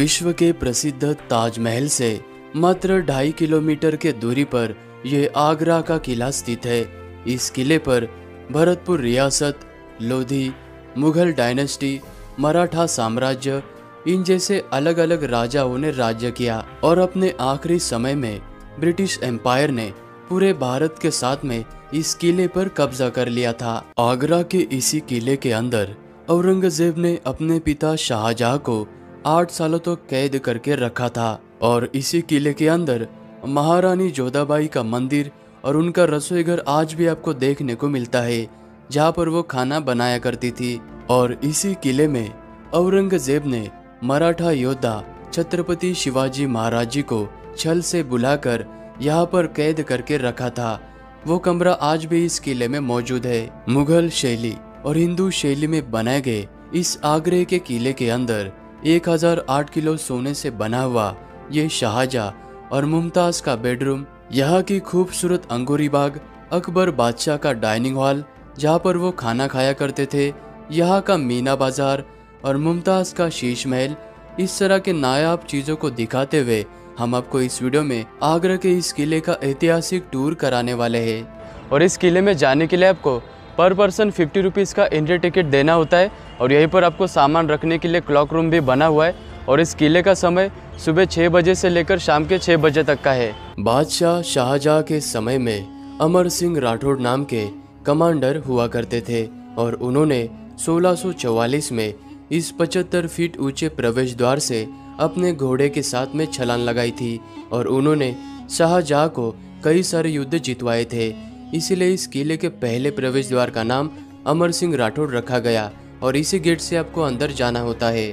विश्व के प्रसिद्ध ताजमहल से मात्र 2.5 किलोमीटर के दूरी पर यह आगरा का किला स्थित है। इस किले पर भरतपुर रियासत, लोधी, मुगल डायनेस्टी, मराठा साम्राज्य, इन जैसे अलग अलग राजाओं ने राज्य किया और अपने आखिरी समय में ब्रिटिश एम्पायर ने पूरे भारत के साथ में इस किले पर कब्जा कर लिया था। आगरा के इसी किले के अंदर औरंगजेब ने अपने पिता शाहजहां को 8 सालों तक कैद करके रखा था और इसी किले के अंदर महारानी जोधाबाई का मंदिर और उनका रसोई घर आज भी आपको देखने को मिलता है, जहाँ पर वो खाना बनाया करती थी। और इसी किले में औरंगजेब ने मराठा योद्धा छत्रपति शिवाजी महाराज जी को छल से बुलाकर यहाँ पर कैद करके रखा था। वो कमरा आज भी इस किले में मौजूद है। मुगल शैली और हिंदू शैली में बनाए गए इस आगरे के किले के अंदर 1008 किलो सोने से बना हुआ ये शाहजहां और मुमताज का बेडरूम, यहाँ की खूबसूरत अंगूरी बाग, अकबर बादशाह का डाइनिंग हॉल जहाँ पर वो खाना खाया करते थे, यहाँ का मीना बाजार और मुमताज का शीश महल, इस तरह के नायाब चीजों को दिखाते हुए हम आपको इस वीडियो में आगरा के इस किले का ऐतिहासिक टूर कराने वाले हैं। और इस किले में जाने के लिए आपको पर पर्सन 50 रुपीज़ का एंट्री टिकट देना होता है और यहीं पर आपको सामान रखने के लिए क्लॉक रूम भी बना हुआ है और इस किले का समय सुबह 6 बजे से लेकर शाम के 6 बजे तक का है। बादशाह शाहजहां के समय में अमर सिंह राठौड़ नाम के कमांडर हुआ करते थे और उन्होंने 1644 में इस 75 फीट ऊंचे प्रवेश द्वार से अपने घोड़े के साथ में छलांग लगाई थी और उन्होंने शाहजहां को कई सारे युद्ध जितवाए थे। इसीलिए इस किले के पहले प्रवेश द्वार का नाम अमर सिंह राठौड़ रखा गया और इसी गेट से आपको अंदर जाना होता है।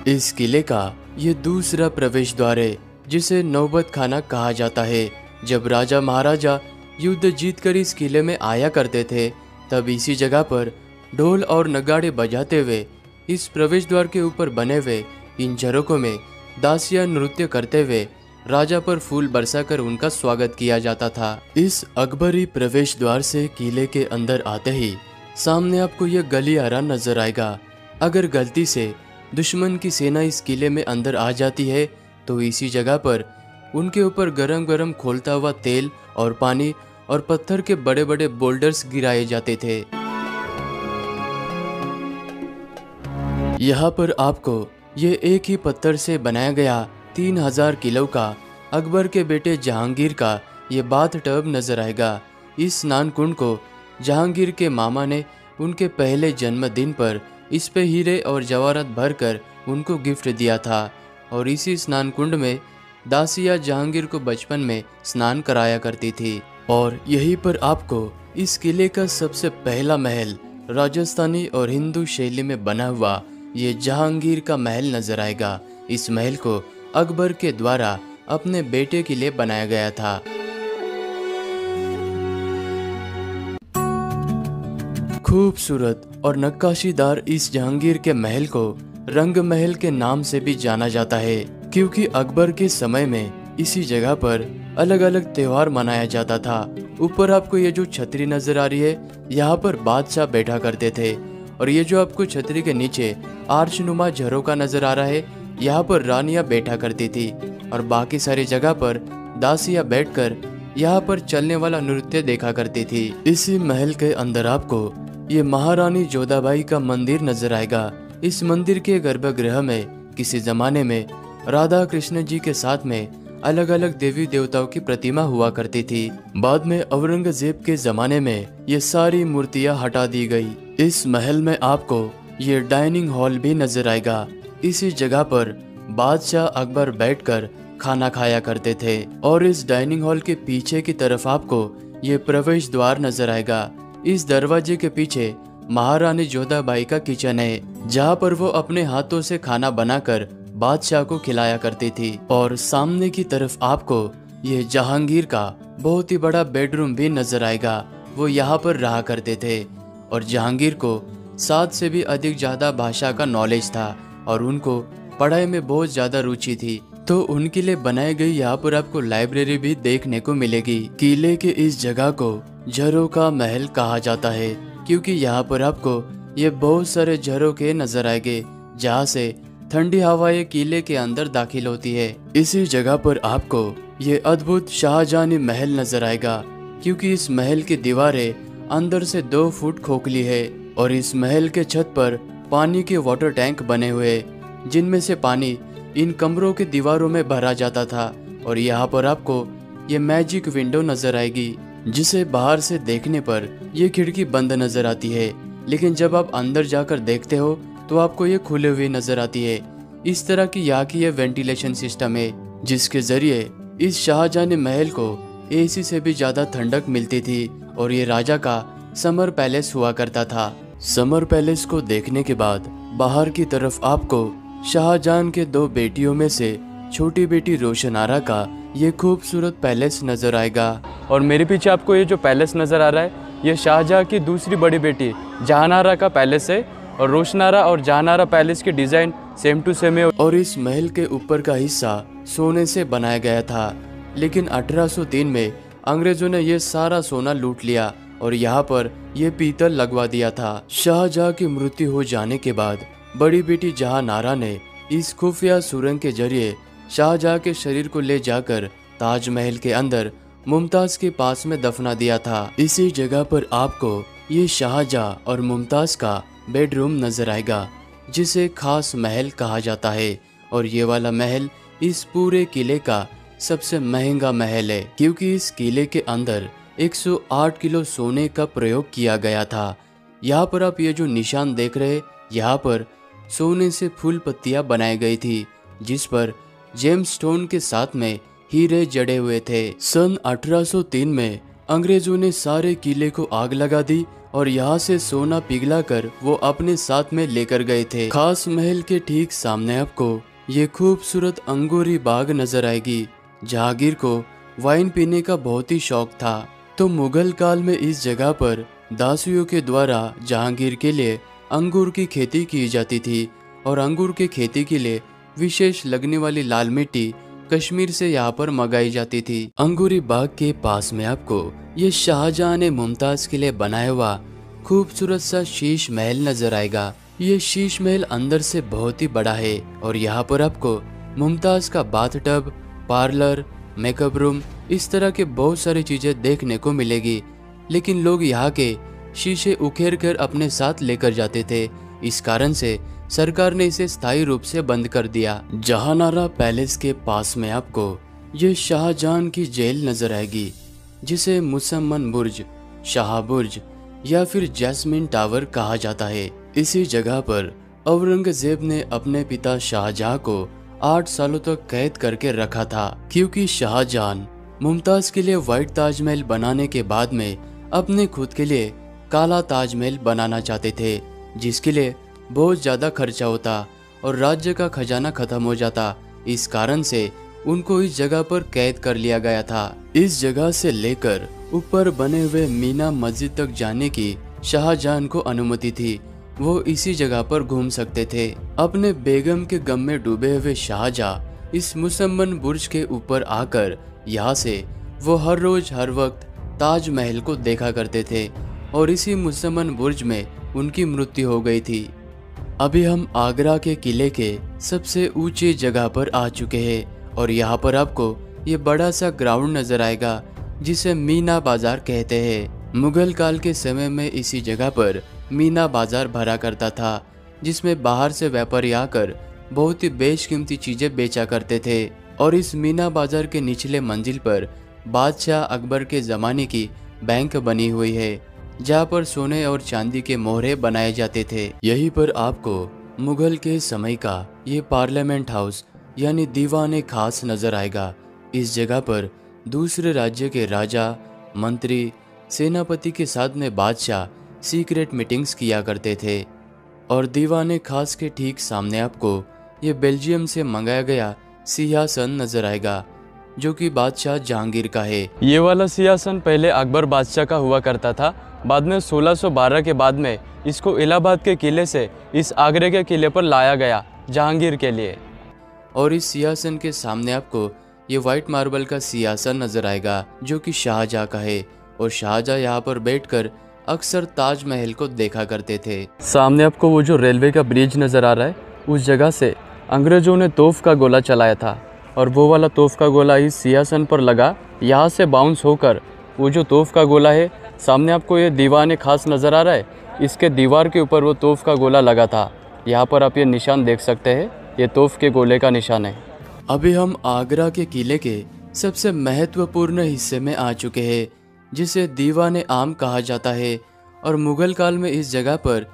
इस किले का ये दूसरा प्रवेश द्वार है जिसे नौबत खाना कहा जाता है। जब राजा महाराजा युद्ध जीतकर इस किले में आया करते थे तब इसी जगह पर ढोल और नगाड़े बजाते हुए इस प्रवेश द्वार के ऊपर बने हुए इन झरोकों में दासिया नृत्य करते हुए राजा पर फूल बरसाकर उनका स्वागत किया जाता था। इस अकबरी प्रवेश द्वार से किले के अंदर आते ही सामने आपको यह गलियारा नजर आएगा। अगर गलती से दुश्मन की सेना इस किले में अंदर आ जाती है तो इसी जगह पर उनके ऊपर गरम गरम खोलता हुआ तेल और पानी और पत्थर के बड़े बड़े बोल्डर्स गिराए जाते थे। यहाँ पर आपको ये एक ही पत्थर से बनाया गया 3000 किलो का अकबर के बेटे जहांगीर का ये बाथ टब नजर आएगा। इस स्नान कुंड को जहांगीर के मामा ने उनके पहले जन्मदिन पर इस पे हीरे और जवाहरात भरकर उनको गिफ्ट दिया था और इसी स्नान कुंड में दासिया जहांगीर को बचपन में स्नान कराया करती थी। और यहीं पर आपको इस किले का सबसे पहला महल राजस्थानी और हिंदू शैली में बना हुआ ये जहांगीर का महल नजर आएगा। इस महल को अकबर के द्वारा अपने बेटे के लिए बनाया गया था। खूबसूरत और नक्काशीदार इस जहांगीर के महल को रंग महल के नाम से भी जाना जाता है क्योंकि अकबर के समय में इसी जगह पर अलग अलग त्योहार मनाया जाता था। ऊपर आपको ये जो छतरी नजर आ रही है यहाँ पर बादशाह बैठा करते थे और ये जो आपको छतरी के नीचे आर्चनुमा झरोका नजर आ रहा है यहाँ पर रानियां बैठा करती थी और बाकी सारी जगह पर दासियां बैठकर यहाँ पर चलने वाला नृत्य देखा करती थी। इसी महल के अंदर आपको ये महारानी जोधाबाई का मंदिर नजर आएगा। इस मंदिर के गर्भगृह में किसी जमाने में राधा कृष्ण जी के साथ में अलग अलग देवी देवताओं की प्रतिमा हुआ करती थी। बाद में औरंगजेब के जमाने में ये सारी मूर्तियां हटा दी गई। इस महल में आपको ये डाइनिंग हॉल भी नजर आएगा। इसी जगह पर बादशाह अकबर बैठकर खाना खाया करते थे और इस डाइनिंग हॉल के पीछे की तरफ आपको ये प्रवेश द्वार नजर आएगा। इस दरवाजे के पीछे महारानी जोधाबाई का किचन है जहाँ पर वो अपने हाथों से खाना बनाकर बादशाह को खिलाया करती थी। और सामने की तरफ आपको ये जहांगीर का बहुत ही बड़ा बेडरूम भी नजर आएगा। वो यहाँ पर रहा करते थे और जहांगीर को 7 से भी अधिक ज्यादा भाषा का नॉलेज था और उनको पढ़ाई में बहुत ज्यादा रुचि थी, तो उनके लिए बनाई गई यहाँ पर आपको लाइब्रेरी भी देखने को मिलेगी। किले के इस जगह को झरोका महल कहा जाता है क्योंकि यहाँ पर आपको ये बहुत सारे झरोखे नजर आएंगे जहाँ से ठंडी हवाएं किले के अंदर दाखिल होती है। इसी जगह पर आपको ये अद्भुत शाहजहानी महल नजर आएगा, क्योंकि इस महल की दीवारें अंदर से 2 फुट खोखली है और इस महल के छत पर पानी के वाटर टैंक बने हुए, जिनमें से पानी इन कमरों की दीवारों में भरा जाता था। और यहाँ पर आपको ये मैजिक विंडो नजर आएगी, जिसे बाहर से देखने पर ये खिड़की बंद नजर आती है, लेकिन जब आप अंदर जाकर देखते हो तो आपको ये खुले हुए नजर आती है। इस तरह की यहाँ की ये वेंटिलेशन सिस्टम है, जिसके जरिए इस शाहजहानी महल को एसी से भी ज्यादा ठंडक मिलती थी। और ये राजा का समर पैलेस हुआ करता था। समर पैलेस को देखने के बाद बाहर की तरफ आपको शाहजहां के 2 बेटियों में से छोटी बेटी रोशनारा का ये खूबसूरत पैलेस नजर आएगा। और मेरे पीछे आपको ये जो पैलेस नज़र आ रहा है, ये शाहजहां की दूसरी बड़ी बेटी जहानारा का पैलेस है। और रोशनारा और जहानारा पैलेस की डिज़ाइन सेम टू सेम है। और इस महल के ऊपर का हिस्सा सोने से बनाया गया था, लेकिन 1803 में अंग्रेजों ने ये सारा सोना लूट लिया और यहाँ पर ये पीतल लगवा दिया था। शाहजहां की मृत्यु हो जाने के बाद बड़ी बेटी जहानारा ने इस खुफिया सुरंग के जरिए शाहजहां के शरीर को ले जाकर ताजमहल के अंदर मुमताज के पास में दफना दिया था। इसी जगह पर आपको ये शाहजहां और मुमताज का बेडरूम नजर आएगा, जिसे खास महल कहा जाता है। और ये वाला महल इस पूरे किले का सबसे महंगा महल है, क्योंकि इस किले के अंदर 108 किलो सोने का प्रयोग किया गया था। यहाँ पर आप ये जो निशान देख रहे, यहाँ पर सोने से फूल पत्तियां बनाई गई थी, जिस पर जेम्स स्टोन के साथ में हीरे जड़े हुए थे। सन 1803 में अंग्रेजों ने सारे किले को आग लगा दी और यहाँ से सोना पिघलाकर वो अपने साथ में लेकर गए थे। खास महल के ठीक सामने आपको ये खूबसूरत अंगूरी बाग नजर आएगी। जहांगीर को वाइन पीने का बहुत ही शौक था, तो मुगल काल में इस जगह पर दासियों के द्वारा जहांगीर के लिए अंगूर की खेती की जाती थी। और अंगूर की खेती के लिए विशेष लगने वाली लाल मिट्टी कश्मीर से यहाँ पर मंगाई जाती थी। अंगूरी बाग के पास में आपको ये शाहजहां ने मुमताज के लिए बनाया हुआ खूबसूरत सा शीश महल नजर आएगा। ये शीश महल अंदर से बहुत ही बड़ा है और यहाँ पर आपको मुमताज का bath tub, parlour, makeup room, इस तरह के बहुत सारी चीजें देखने को मिलेगी। लेकिन लोग यहाँ के शीशे उखेड़ कर अपने साथ लेकर जाते थे, इस कारण से सरकार ने इसे स्थायी रूप से बंद कर दिया। जहानारा पैलेस के पास में आपको ये शाहजहां की जेल नजर आएगी, जिसे मुसम्मन बुर्ज, शाह बुर्ज या फिर जैस्मिन टावर कहा जाता है। इसी जगह पर औरंगजेब ने अपने पिता शाहजहां को 8 सालों तक कैद करके रखा था, क्योंकि शाहजहां मुमताज के लिए व्हाइट ताजमहल बनाने के बाद में अपने खुद के लिए काला ताजमहल बनाना चाहते थे, जिसके लिए बहुत ज्यादा खर्चा होता और राज्य का खजाना खत्म हो जाता। इस कारण से उनको इस जगह पर कैद कर लिया गया था। इस जगह से लेकर ऊपर बने हुए मीना मस्जिद तक जाने की शाहजहां को अनुमति थी। वो इसी जगह पर घूम सकते थे। अपने बेगम के गम में डूबे हुए शाहजहां इस मुसम्मन बुर्ज के ऊपर आकर यहाँ से वो हर रोज हर वक्त ताजमहल को देखा करते थे और इसी मुसम्मन बुर्ज में उनकी मृत्यु हो गई थी। अभी हम आगरा के किले के सबसे ऊंची जगह पर आ चुके हैं और यहाँ पर आपको ये बड़ा सा ग्राउंड नजर आएगा, जिसे मीना बाजार कहते हैं। मुगल काल के समय में इसी जगह पर मीना बाजार भरा करता था, जिसमें बाहर से व्यापारी आकर बहुत ही बेशकीमती चीजें बेचा करते थे। और इस मीना बाजार के निचले मंजिल पर बादशाह अकबर के जमाने की बैंक बनी हुई है, जहाँ पर सोने और चांदी के मोहरे बनाए जाते थे। यहीं पर आपको मुगल के समय का ये पार्लियामेंट हाउस यानी दीवान खास नजर आएगा। इस जगह पर दूसरे राज्य के राजा, मंत्री, सेनापति के साथ में बादशाह सीक्रेट मीटिंग्स किया करते थे। और दीवान खास के ठीक सामने आपको ये बेल्जियम से मंगाया गया सिंहासन नजर आएगा, जो कि बादशाह जहांगीर का है। ये वाला सिंहासन पहले अकबर बादशाह का हुआ करता था। बाद में 1612 के बाद में इसको इलाहाबाद के किले से इस आगरे के किले पर लाया गया जहांगीर के लिए। और इस सिंहासन के सामने आपको ये व्हाइट मार्बल का सिंहासन नजर आएगा, जो कि शाहजहां का है। और शाहजहां यहाँ पर बैठकर अक्सर ताजमहल को देखा करते थे। सामने आपको वो जो रेलवे का ब्रिज नजर आ रहा है, उस जगह से अंग्रेज़ों ने तोप का गोला चलाया था और वो वाला तोप का गोला इस सिंहासन पर लगा। यहाँ से बाउंस होकर वो जो तोप का गोला है, सामने आपको ये दीवार खास नज़र आ रहा है, इसके दीवार के ऊपर वो तोप का गोला लगा था। यहाँ पर आप ये निशान देख सकते हैं, ये तोप के गोले का निशान है। अभी हम आगरा के किले के सबसे महत्वपूर्ण हिस्से में आ चुके हैं, जिसे दीवाने आम कहा जाता है। और मुगल काल में इस जगह पर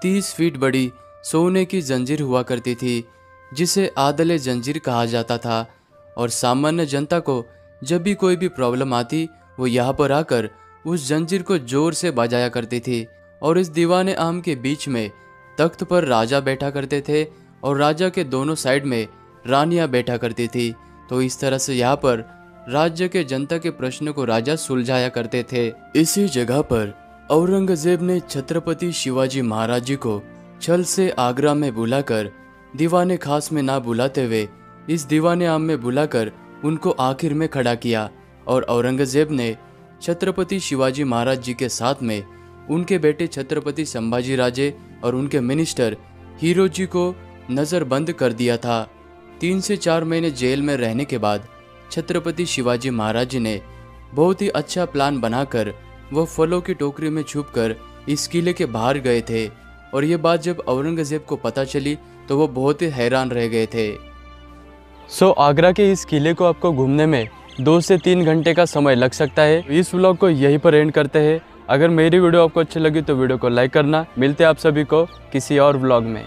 30 फीट बड़ी सोने की जंजीर हुआ करती थी, जिसे आदले जंजीर कहा जाता था। और सामान्य जनता को जब भी कोई भी प्रॉब्लम आती, वो यहाँ पर आकर उस जंजीर को जोर से बजाया करती थी। और इस दीवाने आम के बीच में तख्त पर राजा बैठा करते थे और राजा के दोनों साइड में रानियां बैठा करती थी। तो इस तरह से यहाँ पर राज्य के जनता के प्रश्न को राजा सुलझाया करते थे। इसी जगह पर औरंगजेब ने छत्रपति शिवाजी महाराज जी को छल से आगरा में बुलाकर दीवाने खास में ना बुलाते हुए इस दीवाने आम में बुलाकर उनको आखिर में खड़ा किया। और औरंगजेब ने छत्रपति शिवाजी महाराज जी के साथ में उनके बेटे छत्रपति संभाजी राजे और उनके मिनिस्टर हीरोजी को नज़रबंद कर दिया था। 3 से 4 महीने जेल में रहने के बाद छत्रपति शिवाजी महाराज जी ने बहुत ही अच्छा प्लान बनाकर वो फलों की टोकरी में छुपकर इस किले के बाहर गए थे। और ये बात जब औरंगजेब को पता चली तो वो बहुत ही हैरान रह गए थे। आगरा के इस किले को आपको घूमने में 2 से 3 घंटे का समय लग सकता है। इस व्लॉग को यहीं पर एंड करते हैं। अगर मेरी वीडियो आपको अच्छी लगी तो वीडियो को लाइक करना। मिलते हैं आप सभी को किसी और व्लॉग में।